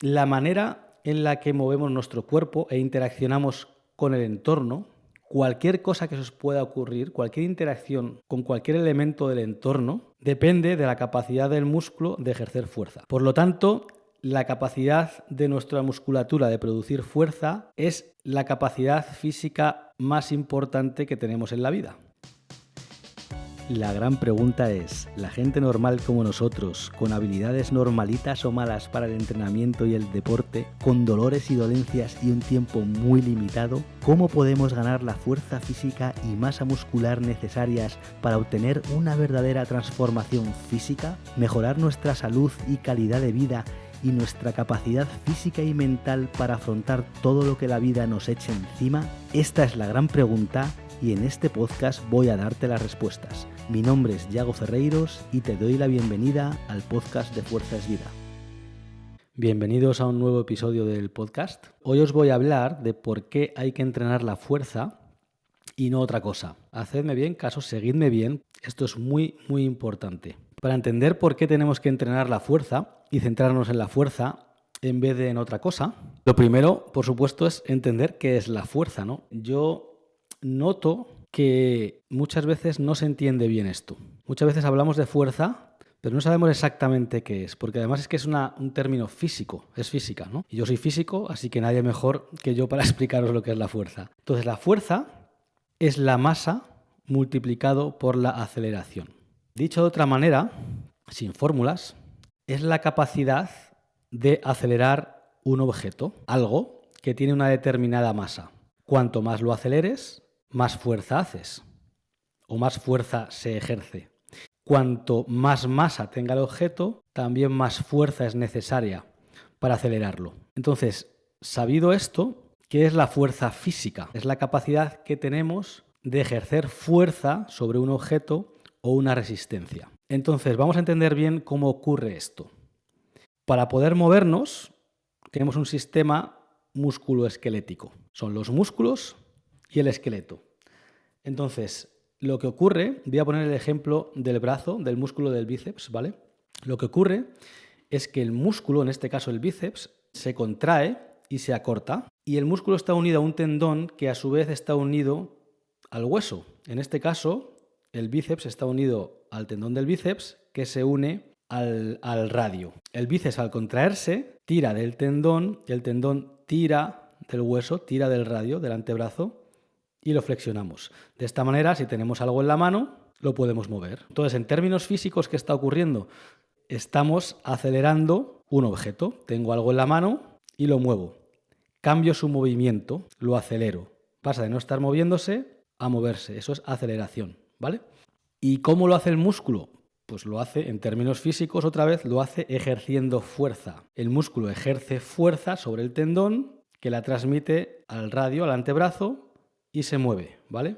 la manera en la que movemos nuestro cuerpo e interaccionamos con el entorno, cualquier cosa que se os pueda ocurrir, cualquier interacción con cualquier elemento del entorno, depende de la capacidad del músculo de ejercer fuerza. Por lo tanto, la capacidad de nuestra musculatura de producir fuerza es la capacidad física más importante que tenemos en la vida. La gran pregunta es, ¿la gente normal como nosotros, con habilidades normalitas o malas para el entrenamiento y el deporte, con dolores y dolencias y un tiempo muy limitado, cómo podemos ganar la fuerza física y masa muscular necesarias para obtener una verdadera transformación física, mejorar nuestra salud y calidad de vida y nuestra capacidad física y mental para afrontar todo lo que la vida nos eche encima? Esta es la gran pregunta y en este podcast voy a darte las respuestas. Mi nombre es Yago Ferreiros y te doy la bienvenida al podcast de Fuerza es Vida. Bienvenidos a un nuevo episodio del podcast. Hoy os voy a hablar de por qué hay que entrenar la fuerza y no otra cosa. Hacedme bien caso, seguidme bien. Esto es muy, muy importante. Para entender por qué tenemos que entrenar la fuerza y centrarnos en la fuerza en vez de en otra cosa, lo primero, por supuesto, es entender qué es la fuerza, ¿no? Yo noto que muchas veces no se entiende bien esto. Muchas veces hablamos de fuerza, pero no sabemos exactamente qué es, porque además es que es un término físico, es física, ¿no? Y yo soy físico, así que nadie mejor que yo para explicaros lo que es la fuerza. Entonces, la fuerza es la masa multiplicado por la aceleración. Dicho de otra manera, sin fórmulas, es la capacidad de acelerar un objeto, algo que tiene una determinada masa. Cuanto más lo aceleres, más fuerza haces o más fuerza se ejerce. Cuanto más masa tenga el objeto, también más fuerza es necesaria para acelerarlo. Entonces, sabido esto, ¿qué es la fuerza física? Es la capacidad que tenemos de ejercer fuerza sobre un objeto o una resistencia. Entonces, vamos a entender bien cómo ocurre esto. Para poder movernos, tenemos un sistema musculoesquelético. Son los músculos y el esqueleto. Entonces, lo que ocurre, voy a poner el ejemplo del brazo, del músculo del bíceps, ¿vale? Lo que ocurre es que el músculo, en este caso el bíceps, se contrae y se acorta, y el músculo está unido a un tendón que a su vez está unido al hueso. En este caso, el bíceps está unido al tendón del bíceps que se une al radio. El bíceps, al contraerse, tira del tendón y el tendón tira del hueso, tira del radio, del antebrazo, y lo flexionamos. De esta manera, si tenemos algo en la mano, lo podemos mover. Entonces, en términos físicos, ¿qué está ocurriendo? Estamos acelerando un objeto. Tengo algo en la mano y lo muevo. Cambio su movimiento, lo acelero. Pasa de no estar moviéndose a moverse. Eso es aceleración, ¿vale? ¿Y cómo lo hace el músculo? Pues lo hace, en términos físicos, otra vez, lo hace ejerciendo fuerza. El músculo ejerce fuerza sobre el tendón que la transmite al radio, al antebrazo, y se mueve, ¿vale?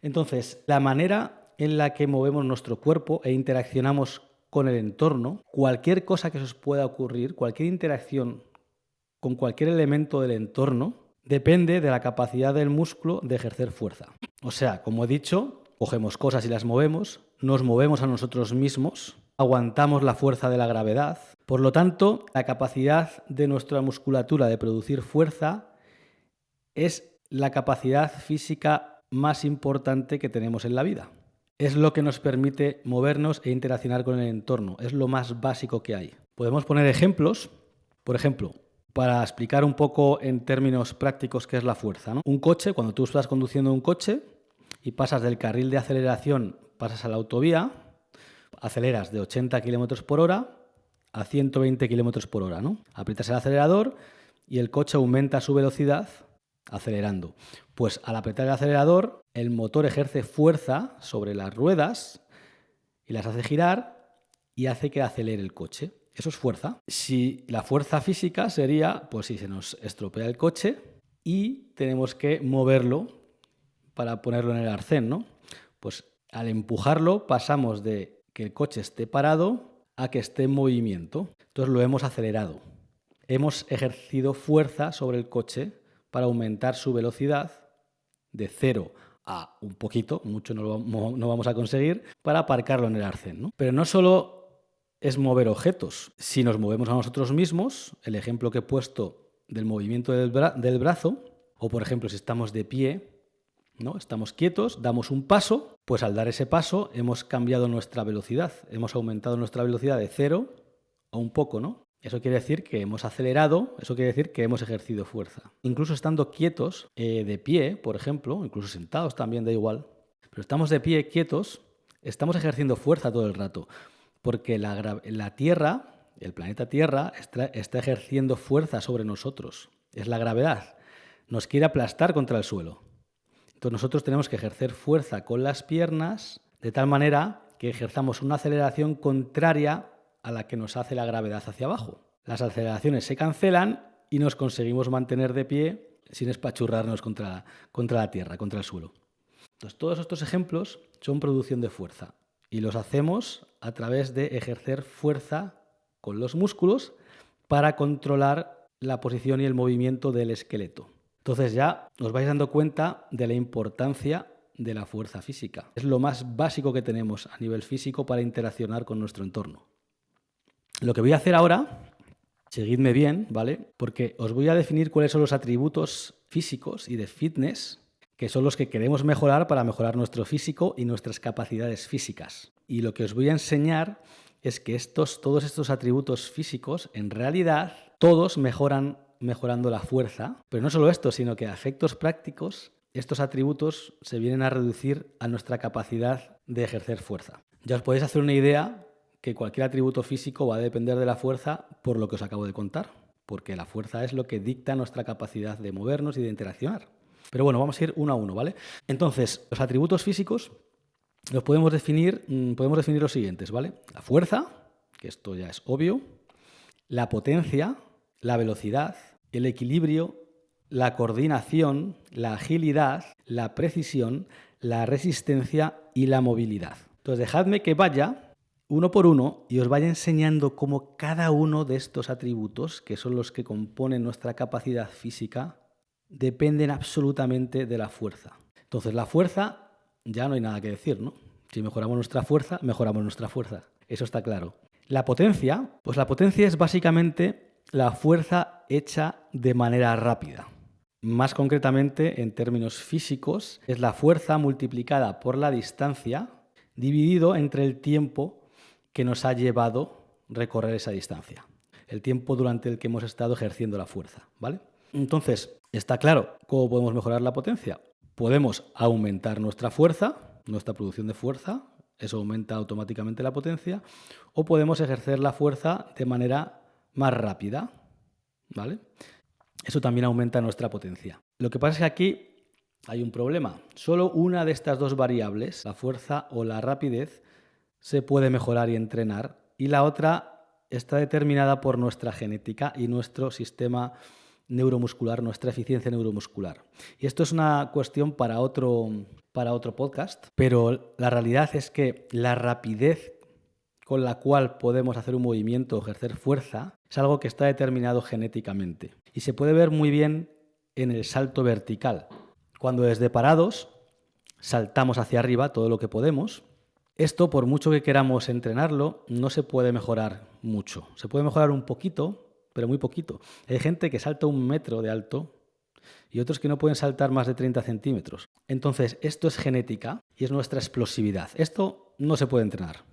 Entonces, la manera en la que movemos nuestro cuerpo e interaccionamos con el entorno, cualquier cosa que se os pueda ocurrir, cualquier interacción con cualquier elemento del entorno, depende de la capacidad del músculo de ejercer fuerza. O sea, como he dicho, cogemos cosas y las movemos, nos movemos a nosotros mismos, aguantamos la fuerza de la gravedad. Por lo tanto, la capacidad de nuestra musculatura de producir fuerza es la capacidad física más importante que tenemos en la vida. Es lo que nos permite movernos e interaccionar con el entorno. Es lo más básico que hay. Podemos poner ejemplos. Por ejemplo, para explicar un poco en términos prácticos qué es la fuerza, ¿no? Un coche, cuando tú estás conduciendo un coche y pasas del carril de aceleración, pasas a la autovía, aceleras de 80 km por hora a 120 km por hora, ¿no? Aprietas el acelerador y el coche aumenta su velocidad acelerando. Pues al apretar el acelerador, el motor ejerce fuerza sobre las ruedas y las hace girar y hace que acelere el coche. Eso es fuerza. Si la fuerza física sería, pues si se nos estropea el coche y tenemos que moverlo para ponerlo en el arcén, ¿no? Pues al empujarlo pasamos de que el coche esté parado a que esté en movimiento. Entonces lo hemos acelerado. Hemos ejercido fuerza sobre el coche para aumentar su velocidad de 0 a un poquito, mucho no vamos a conseguir, para aparcarlo en el arcén, ¿no? Pero no solo es mover objetos. Si nos movemos a nosotros mismos, el ejemplo que he puesto del movimiento del brazo, o por ejemplo si estamos de pie, ¿no? Estamos quietos, damos un paso, pues al dar ese paso hemos cambiado nuestra velocidad, hemos aumentado nuestra velocidad de 0 a un poco, ¿no? Eso quiere decir que hemos acelerado, eso quiere decir que hemos ejercido fuerza. Incluso estando quietos, de pie, por ejemplo, incluso sentados también, da igual, pero estamos de pie, quietos, estamos ejerciendo fuerza todo el rato, porque la Tierra, el planeta Tierra, está ejerciendo fuerza sobre nosotros. Es la gravedad. Nos quiere aplastar contra el suelo. Entonces nosotros tenemos que ejercer fuerza con las piernas de tal manera que ejerzamos una aceleración contraria a la que nos hace la gravedad hacia abajo. Las aceleraciones se cancelan y nos conseguimos mantener de pie sin espachurrarnos contra la tierra, contra el suelo. Entonces, todos estos ejemplos son producción de fuerza y los hacemos a través de ejercer fuerza con los músculos para controlar la posición y el movimiento del esqueleto. Entonces ya os vais dando cuenta de la importancia de la fuerza física. Es lo más básico que tenemos a nivel físico para interaccionar con nuestro entorno. Lo que voy a hacer ahora, seguidme bien, ¿vale? Porque os voy a definir cuáles son los atributos físicos y de fitness que son los que queremos mejorar para mejorar nuestro físico y nuestras capacidades físicas. Y lo que os voy a enseñar es que todos estos atributos físicos, en realidad, todos mejorando la fuerza. Pero no solo esto, sino que a efectos prácticos, estos atributos se vienen a reducir a nuestra capacidad de ejercer fuerza. Ya os podéis hacer una idea que cualquier atributo físico va a depender de la fuerza por lo que os acabo de contar, porque la fuerza es lo que dicta nuestra capacidad de movernos y de interaccionar. Pero bueno, vamos a ir uno a uno, ¿vale? Entonces, los atributos físicos los podemos definir los siguientes, ¿vale? La fuerza, que esto ya es obvio, la potencia, la velocidad, el equilibrio, la coordinación, la agilidad, la precisión, la resistencia y la movilidad. Entonces, dejadme que vaya uno por uno y os vaya enseñando cómo cada uno de estos atributos, que son los que componen nuestra capacidad física, dependen absolutamente de la fuerza. Entonces, la fuerza, ya no hay nada que decir, ¿no? Si mejoramos nuestra fuerza, mejoramos nuestra fuerza. Eso está claro. La potencia, pues la potencia es básicamente la fuerza hecha de manera rápida. Más concretamente, en términos físicos, es la fuerza multiplicada por la distancia dividido entre el tiempo que nos ha llevado recorrer esa distancia. El tiempo durante el que hemos estado ejerciendo la fuerza, ¿vale? Entonces, está claro cómo podemos mejorar la potencia. Podemos aumentar nuestra fuerza, nuestra producción de fuerza, eso aumenta automáticamente la potencia, o podemos ejercer la fuerza de manera más rápida, ¿vale? Eso también aumenta nuestra potencia. Lo que pasa es que aquí hay un problema. Solo una de estas dos variables, la fuerza o la rapidez, se puede mejorar y entrenar, y la otra está determinada por nuestra genética y nuestro sistema neuromuscular, nuestra eficiencia neuromuscular. Y esto es una cuestión para otro podcast, pero la realidad es que la rapidez con la cual podemos hacer un movimiento o ejercer fuerza es algo que está determinado genéticamente. Y se puede ver muy bien en el salto vertical. Cuando desde parados saltamos hacia arriba todo lo que podemos, esto, por mucho que queramos entrenarlo, no se puede mejorar mucho. Se puede mejorar un poquito, pero muy poquito. Hay gente que salta 1 metro de alto y otros que no pueden saltar más de 30 centímetros. Entonces, esto es genética y es nuestra explosividad. Esto no se puede entrenar,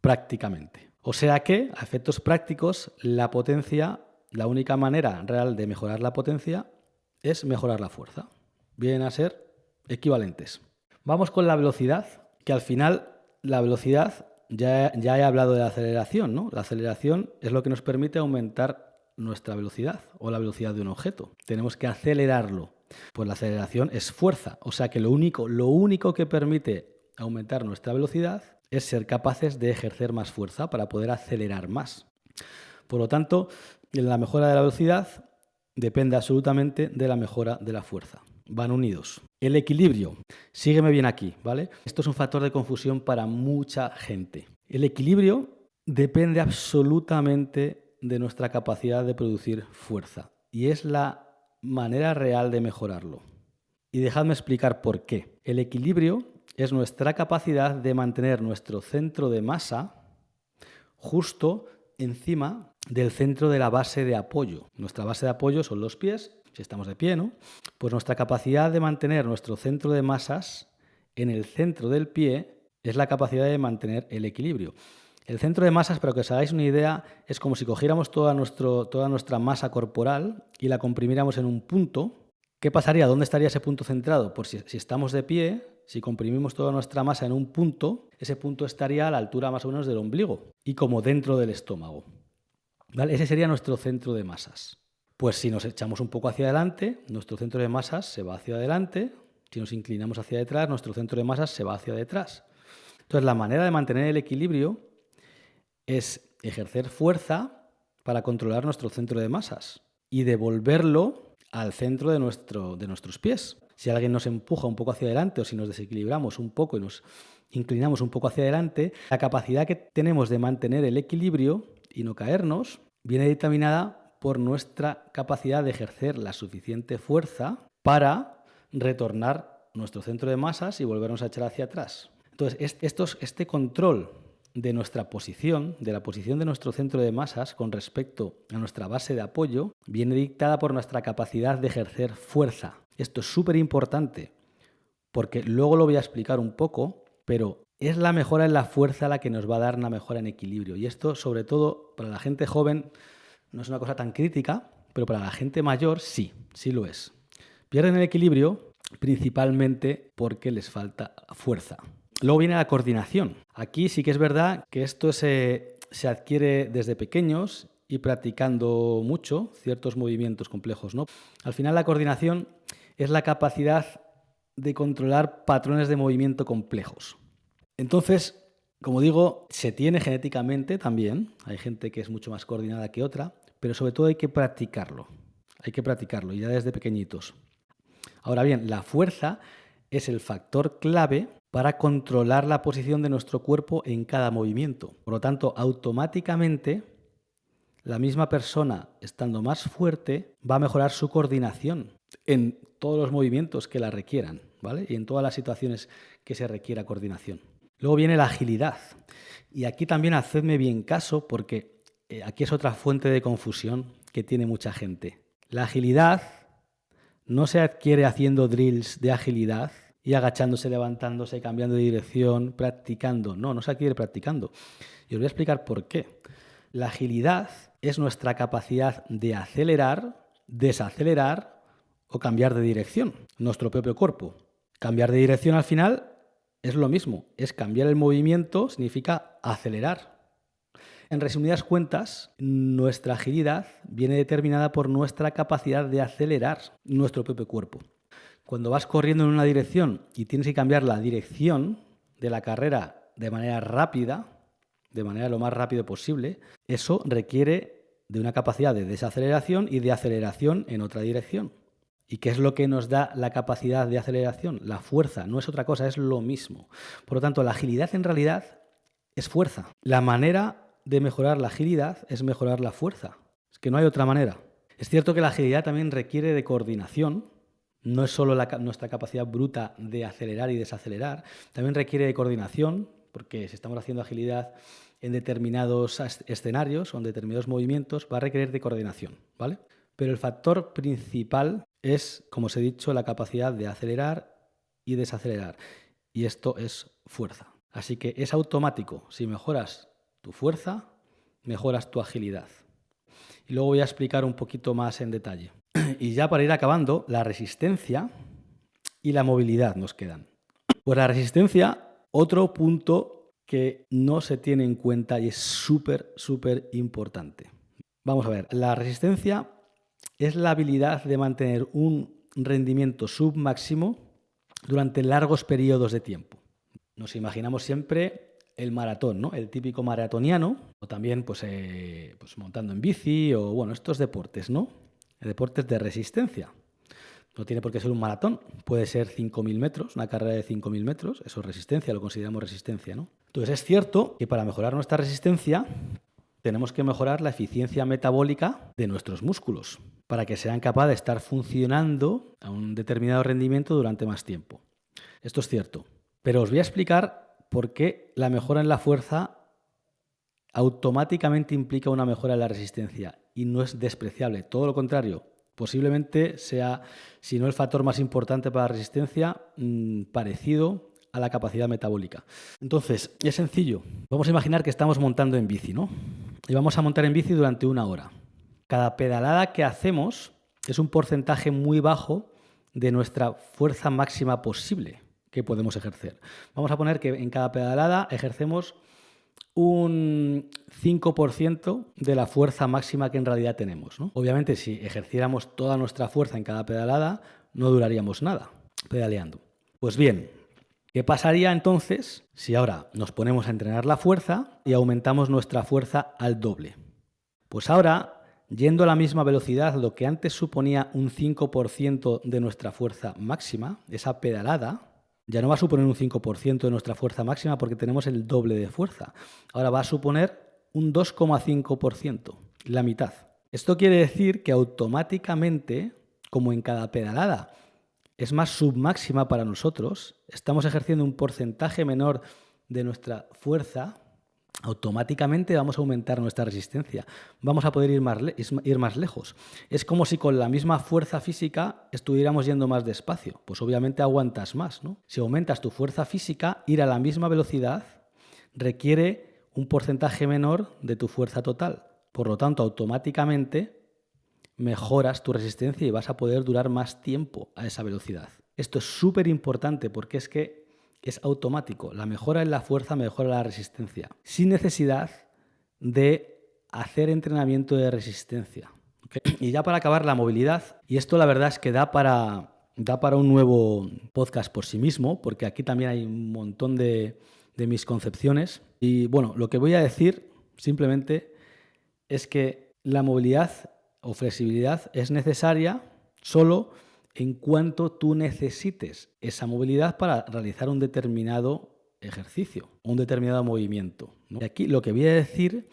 prácticamente. O sea que, a efectos prácticos, la potencia, la única manera real de mejorar la potencia es mejorar la fuerza. Vienen a ser equivalentes. Vamos con la velocidad, que al final la velocidad, ya he hablado de la aceleración, ¿no? La aceleración es lo que nos permite aumentar nuestra velocidad o la velocidad de un objeto. Tenemos que acelerarlo. Pues la aceleración es fuerza. O sea que lo único que permite aumentar nuestra velocidad es ser capaces de ejercer más fuerza para poder acelerar más. Por lo tanto, la mejora de la velocidad depende absolutamente de la mejora de la fuerza. Van unidos. El equilibrio. Sígueme bien aquí, ¿vale? Esto es un factor de confusión para mucha gente. El equilibrio depende absolutamente de nuestra capacidad de producir fuerza y es la manera real de mejorarlo. Y dejadme explicar por qué. El equilibrio es nuestra capacidad de mantener nuestro centro de masa justo encima del centro de la base de apoyo. Nuestra base de apoyo son los pies, si estamos de pie, ¿no? Pues nuestra capacidad de mantener nuestro centro de masas en el centro del pie es la capacidad de mantener el equilibrio. El centro de masas, para que os hagáis una idea, es como si cogiéramos toda nuestra masa corporal y la comprimiéramos en un punto. ¿Qué pasaría? ¿Dónde estaría ese punto centrado? Pues si estamos de pie, si comprimimos toda nuestra masa en un punto, ese punto estaría a la altura más o menos del ombligo y como dentro del estómago. ¿Vale? Ese sería nuestro centro de masas. Pues si nos echamos un poco hacia adelante, nuestro centro de masas se va hacia adelante. Si nos inclinamos hacia detrás, nuestro centro de masas se va hacia detrás. Entonces, la manera de mantener el equilibrio es ejercer fuerza para controlar nuestro centro de masas y devolverlo al centro de nuestros pies. Si alguien nos empuja un poco hacia adelante o si nos desequilibramos un poco y nos inclinamos un poco hacia adelante, la capacidad que tenemos de mantener el equilibrio y no caernos viene determinada por nuestra capacidad de ejercer la suficiente fuerza para retornar nuestro centro de masas y volvernos a echar hacia atrás. Entonces, este control de nuestra posición, de la posición de nuestro centro de masas con respecto a nuestra base de apoyo, viene dictada por nuestra capacidad de ejercer fuerza. Esto es súper importante porque luego lo voy a explicar un poco, pero es la mejora en la fuerza la que nos va a dar una mejora en equilibrio. Y esto, sobre todo, para la gente joven no es una cosa tan crítica, pero para la gente mayor sí lo es. Pierden el equilibrio principalmente porque les falta fuerza. Luego viene la coordinación. Aquí sí que es verdad que esto se adquiere desde pequeños y practicando mucho ciertos movimientos complejos, ¿no? Al final la coordinación es la capacidad de controlar patrones de movimiento complejos. Entonces, como digo, se tiene genéticamente también. Hay gente que es mucho más coordinada que otra, pero sobre todo hay que practicarlo. Hay que practicarlo ya desde pequeñitos. Ahora bien, la fuerza es el factor clave para controlar la posición de nuestro cuerpo en cada movimiento. Por lo tanto, automáticamente, la misma persona, estando más fuerte, va a mejorar su coordinación en todos los movimientos que la requieran, ¿vale? Y en todas las situaciones que se requiera coordinación. Luego viene la agilidad. Y aquí también hacedme bien caso porque aquí es otra fuente de confusión que tiene mucha gente. La agilidad no se adquiere haciendo drills de agilidad y agachándose, levantándose, cambiando de dirección, practicando. No se adquiere practicando. Y os voy a explicar por qué. La agilidad es nuestra capacidad de acelerar, desacelerar o cambiar de dirección, nuestro propio cuerpo. Cambiar de dirección al final es lo mismo, es cambiar el movimiento, significa acelerar. En resumidas cuentas, nuestra agilidad viene determinada por nuestra capacidad de acelerar nuestro propio cuerpo. Cuando vas corriendo en una dirección y tienes que cambiar la dirección de la carrera de manera rápida, de manera lo más rápido posible, eso requiere de una capacidad de desaceleración y de aceleración en otra dirección. ¿Y qué es lo que nos da la capacidad de aceleración? La fuerza, no es otra cosa, es lo mismo. Por lo tanto, la agilidad en realidad es fuerza. La manera de mejorar la agilidad es mejorar la fuerza. Es que no hay otra manera. Es cierto que la agilidad también requiere de coordinación. No es solo nuestra capacidad bruta de acelerar y desacelerar, también requiere de coordinación, porque si estamos haciendo agilidad en determinados escenarios o en determinados movimientos, va a requerir de coordinación, ¿vale? Pero el factor principal es, como os he dicho, la capacidad de acelerar y desacelerar. Y esto es fuerza. Así que es automático. Si mejoras tu fuerza, mejoras tu agilidad. Y luego voy a explicar un poquito más en detalle. Y ya para ir acabando, la resistencia y la movilidad nos quedan. Pues la resistencia, otro punto que no se tiene en cuenta y es súper importante. Vamos a ver, la resistencia es la habilidad de mantener un rendimiento submáximo durante largos periodos de tiempo. Nos imaginamos siempre el maratón, ¿no? El típico maratoniano, o también pues montando en bici, o bueno, estos deportes, ¿no? Deportes de resistencia. No tiene por qué ser un maratón, puede ser 5.000 metros, una carrera de 5.000 metros, eso es resistencia, lo consideramos resistencia, ¿no? Entonces es cierto que para mejorar nuestra resistencia tenemos que mejorar la eficiencia metabólica de nuestros músculos para que sean capaces de estar funcionando a un determinado rendimiento durante más tiempo. Esto es cierto, pero os voy a explicar por qué la mejora en la fuerza automáticamente implica una mejora en la resistencia y no es despreciable, todo lo contrario. Posiblemente sea, si no el factor más importante para la resistencia, parecido a la capacidad metabólica. Entonces, es sencillo. Vamos a imaginar que estamos montando en bici, ¿no? Y vamos a montar en bici durante 1 hora. Cada pedalada que hacemos es un porcentaje muy bajo de nuestra fuerza máxima posible que podemos ejercer. Vamos a poner que en cada pedalada ejercemos un 5% de la fuerza máxima que en realidad tenemos, ¿no? Obviamente, si ejerciéramos toda nuestra fuerza en cada pedalada, no duraríamos nada pedaleando. Pues bien, ¿qué pasaría entonces si ahora nos ponemos a entrenar la fuerza y aumentamos nuestra fuerza al doble? Pues ahora, yendo a la misma velocidad, lo que antes suponía un 5% de nuestra fuerza máxima, esa pedalada, ya no va a suponer un 5% de nuestra fuerza máxima porque tenemos el doble de fuerza. Ahora va a suponer un 2,5%, la mitad. Esto quiere decir que automáticamente, como en cada pedalada es más submáxima para nosotros, estamos ejerciendo un porcentaje menor de nuestra fuerza, automáticamente vamos a aumentar nuestra resistencia, vamos a poder ir más lejos. Es como si con la misma fuerza física estuviéramos yendo más despacio, pues obviamente aguantas más, ¿no? Si aumentas tu fuerza física, ir a la misma velocidad requiere un porcentaje menor de tu fuerza total. Por lo tanto, automáticamente mejoras tu resistencia y vas a poder durar más tiempo a esa velocidad. Esto es súper importante porque es que es automático. La mejora en la fuerza mejora la resistencia, sin necesidad de hacer entrenamiento de resistencia. ¿Okay? Y ya para acabar, la movilidad. Y esto la verdad es que da para un nuevo podcast por sí mismo, porque aquí también hay un montón de misconcepciones. Y bueno, lo que voy a decir simplemente es que la movilidad o flexibilidad es necesaria solo en cuanto tú necesites esa movilidad para realizar un determinado ejercicio, un determinado movimiento, ¿no? Y aquí lo que voy a decir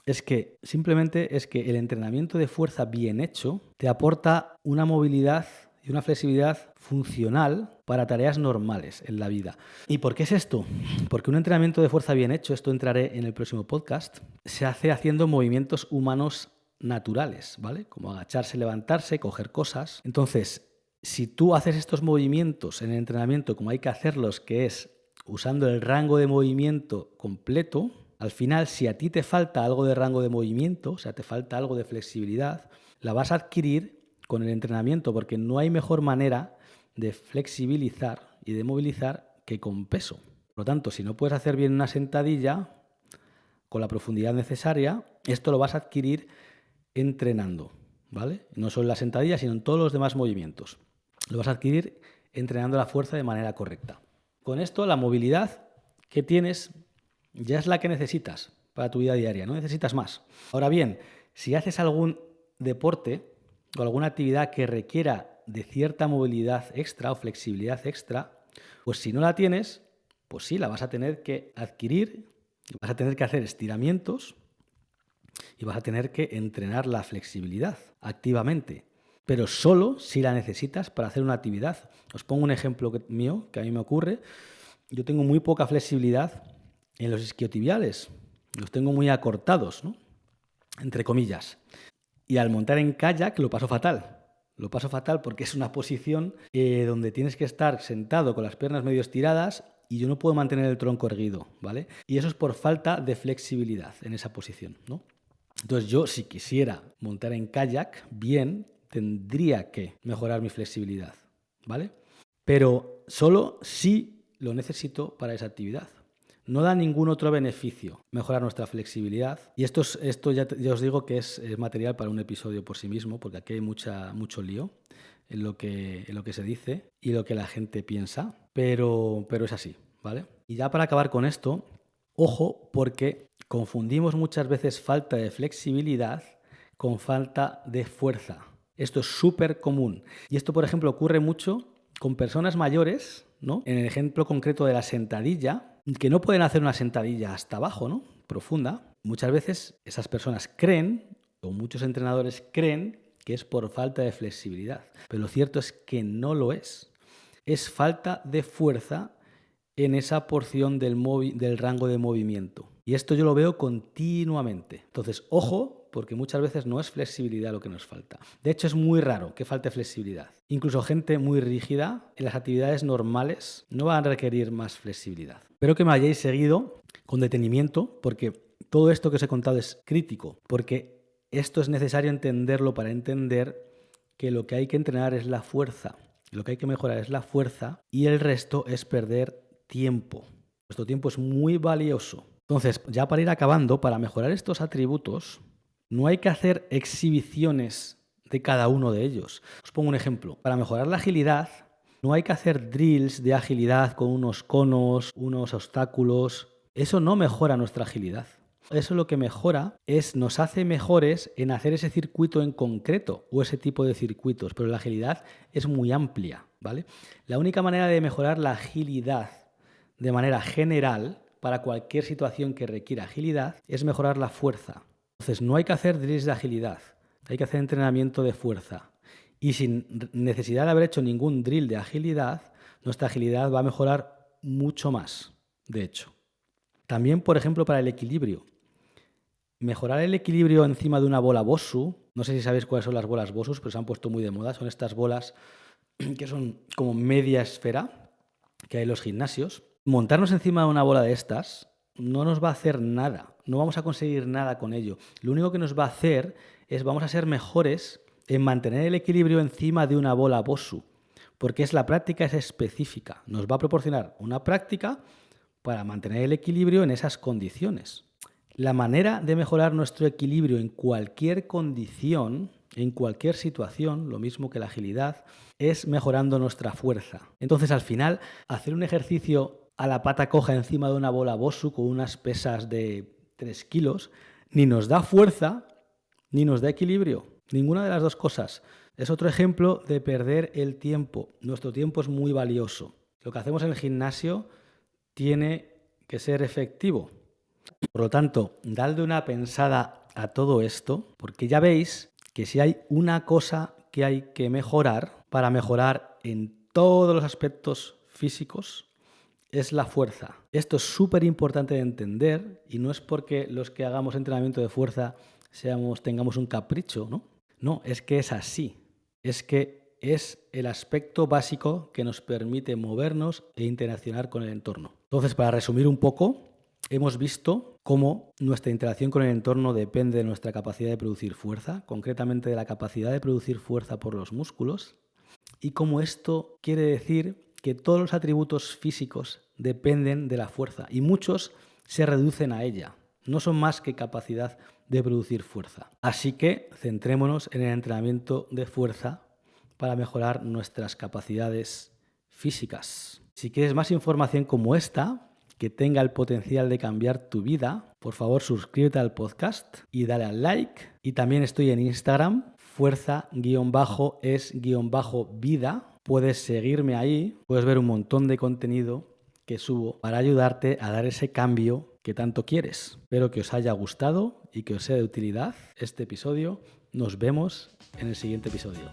es que simplemente es que el entrenamiento de fuerza bien hecho te aporta una movilidad y una flexibilidad funcional para tareas normales en la vida. ¿Y por qué es esto? Porque un entrenamiento de fuerza bien hecho, esto entraré en el próximo podcast, se hace haciendo movimientos humanos naturales, ¿vale? Como agacharse, levantarse, coger cosas. Entonces, si tú haces estos movimientos en el entrenamiento como hay que hacerlos, que es usando el rango de movimiento completo, al final, si a ti te falta algo de rango de movimiento, o sea, te falta algo de flexibilidad, la vas a adquirir con el entrenamiento, porque no hay mejor manera de flexibilizar y de movilizar que con peso. Por lo tanto, si no puedes hacer bien una sentadilla con la profundidad necesaria, esto lo vas a adquirir entrenando, ¿vale? No solo en la sentadilla, sino en todos los demás movimientos. Lo vas a adquirir entrenando la fuerza de manera correcta. Con esto, la movilidad que tienes ya es la que necesitas para tu vida diaria, no necesitas más. Ahora bien, si haces algún deporte o alguna actividad que requiera de cierta movilidad extra o flexibilidad extra, pues si no la tienes, pues sí, la vas a tener que adquirir, vas a tener que hacer estiramientos y vas a tener que entrenar la flexibilidad activamente, pero solo si la necesitas para hacer una actividad. Os pongo un ejemplo mío que a mí me ocurre. Yo tengo muy poca flexibilidad en los isquiotibiales, los tengo muy acortados, ¿no? Entre comillas. Y al montar en kayak lo paso fatal. Lo paso fatal porque es una posición donde tienes que estar sentado con las piernas medio estiradas y yo no puedo mantener el tronco erguido, ¿vale? Y eso es por falta de flexibilidad en esa posición, ¿no? Entonces yo, si quisiera montar en kayak bien, tendría que mejorar mi flexibilidad, ¿vale? Pero solo si lo necesito para esa actividad. No da ningún otro beneficio mejorar nuestra flexibilidad. Y esto ya os digo que es material para un episodio por sí mismo, porque aquí hay mucho lío en lo que se dice y lo que la gente piensa, pero es así, ¿vale? Y ya para acabar con esto, ojo, porque confundimos muchas veces falta de flexibilidad con falta de fuerza. Esto es súper común. Y esto, por ejemplo, ocurre mucho con personas mayores, ¿no? En el ejemplo concreto de la sentadilla, que no pueden hacer una sentadilla hasta abajo, ¿no? Profunda. Muchas veces esas personas creen, o muchos entrenadores creen, que es por falta de flexibilidad. Pero lo cierto es que no lo es. Es falta de fuerza en esa porción del rango de movimiento. Y esto yo lo veo continuamente. Entonces, ojo, porque muchas veces no es flexibilidad lo que nos falta. De hecho, es muy raro que falte flexibilidad. Incluso gente muy rígida en las actividades normales no va a requerir más flexibilidad. Espero que me hayáis seguido con detenimiento, porque todo esto que os he contado es crítico, porque esto es necesario entenderlo para entender que lo que hay que entrenar es la fuerza, lo que hay que mejorar es la fuerza y el resto es perder tiempo. Nuestro tiempo es muy valioso. Entonces, ya para ir acabando, para mejorar estos atributos, no hay que hacer exhibiciones de cada uno de ellos. Os pongo un ejemplo. Para mejorar la agilidad, no hay que hacer drills de agilidad con unos conos, unos obstáculos. Eso no mejora nuestra agilidad. Eso lo que mejora nos hace mejores en hacer ese circuito en concreto o ese tipo de circuitos, pero la agilidad es muy amplia, ¿vale? La única manera de mejorar la agilidad de manera general para cualquier situación que requiera agilidad es mejorar la fuerza. Entonces no hay que hacer drills de agilidad, hay que hacer entrenamiento de fuerza. Y sin necesidad de haber hecho ningún drill de agilidad, nuestra agilidad va a mejorar mucho más, de hecho. También, por ejemplo, para el equilibrio. Mejorar el equilibrio encima de una bola Bosu, no sé si sabéis cuáles son las bolas Bosu, pero se han puesto muy de moda, son estas bolas que son como media esfera que hay en los gimnasios. Montarnos encima de una bola de estas no nos va a hacer nada, no vamos a conseguir nada con ello. Lo único que nos va a hacer es vamos a ser mejores en mantener el equilibrio encima de una bola Bosu, porque la práctica es específica, nos va a proporcionar una práctica para mantener el equilibrio en esas condiciones. La manera de mejorar nuestro equilibrio en cualquier condición, en cualquier situación, lo mismo que la agilidad, es mejorando nuestra fuerza. Entonces, al final, hacer un ejercicio a la pata coja encima de una bola Bosu con unas pesas de 3 kilos, ni nos da fuerza, ni nos da equilibrio. Ninguna de las dos cosas. Es otro ejemplo de perder el tiempo. Nuestro tiempo es muy valioso. Lo que hacemos en el gimnasio tiene que ser efectivo. Por lo tanto, dadle una pensada a todo esto, porque ya veis que si hay una cosa que hay que mejorar para mejorar en todos los aspectos físicos, es la fuerza. Esto es súper importante de entender y no es porque los que hagamos entrenamiento de fuerza tengamos un capricho, ¿no? No, es que es así. Es que es el aspecto básico que nos permite movernos e interaccionar con el entorno. Entonces, para resumir un poco, hemos visto cómo nuestra interacción con el entorno depende de nuestra capacidad de producir fuerza, concretamente de la capacidad de producir fuerza por los músculos, y cómo esto quiere decir que todos los atributos físicos dependen de la fuerza y muchos se reducen a ella, no son más que capacidad de producir fuerza. Así que centrémonos en el entrenamiento de fuerza para mejorar nuestras capacidades físicas. Si quieres más información como esta, que tenga el potencial de cambiar tu vida, por favor suscríbete al podcast y dale al like. Y también estoy en Instagram, fuerza-es-vida. Puedes seguirme ahí, puedes ver un montón de contenido que subo para ayudarte a dar ese cambio que tanto quieres. Espero que os haya gustado y que os sea de utilidad este episodio. Nos vemos en el siguiente episodio.